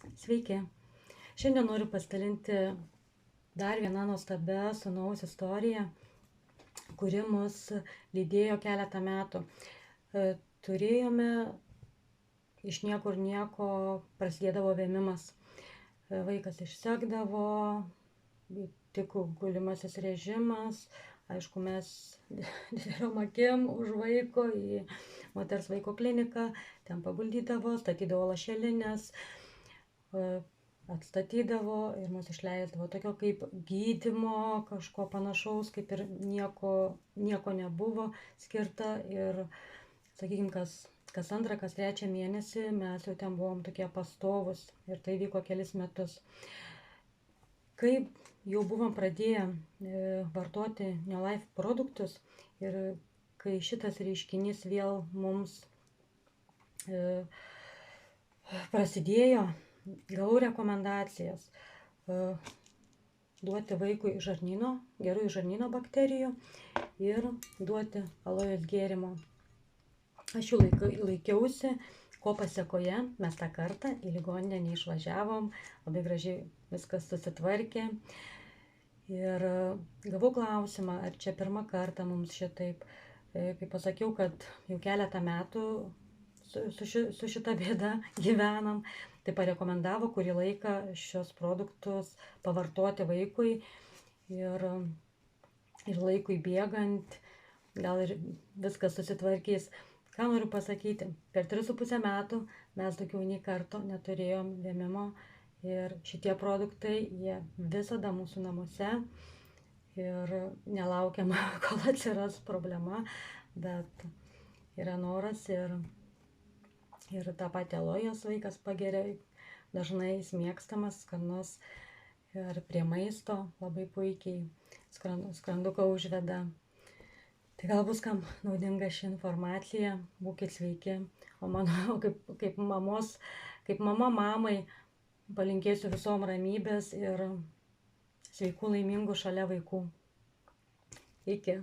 Sveiki. Šiandien noriu pasidalinti dar vieną nuostabią sūnaus istoriją, kuri mus lydėjo keletą metų. Turėjome iš niekur nieko prasidėdavo vėmimas. Vaikas išsekdavo, tik gulimasis režimas. Aišku, mes dideliom akim už vaiko į moters vaiko kliniką, ten paguldydavo, statydavo lašelines, atstatydavo ir mus išleisdavo tokio kaip gydymo, kažko panašaus, kaip ir nieko nebuvo skirta. Ir, sakykime, kas antrą, kas trečią mėnesį mes jau ten buvom tokie pastovus ir tai vyko kelis metus. Kai jau buvom pradėję vartoti Neolife produktus ir kai šitas reiškinys vėl mums prasidėjo, gavau rekomendacijas duoti vaikui žarnyno, gerųjų žarnyno bakterijų ir duoti alojos gėrimo. Aš jų laikiausi, ko pasekoje mes tą kartą į ligoninę neišvažiavom, labai gražiai viskas susitvarkė. Ir gavau klausimą, ar čia pirmą kartą mums šitaip. Kai pasakiau, kad jau keletą metų su šita bėda gyvenam, tai parekomendavo kurį laiką šios produktus pavartoti vaikui ir laikui bėgant gal ir viskas susitvarkys. Ką noriu pasakyti, per 3,5 metų mes daugiau nei karto neturėjom vėmimo ir šitie produktai, jie visada mūsų namuose ir nelaukiam, kol atsiras problema, bet yra noras ir tą patį alojos vaikas pageria, dažnai jis mėgstamas, skanus ir prie maisto labai puikiai skranduką užveda. Tai gal bus kam naudinga ši informacija, būkit sveiki, o mano kaip mama mamai palinkėsiu visom ramybės ir sveikų laimingų šalia vaikų. Iki.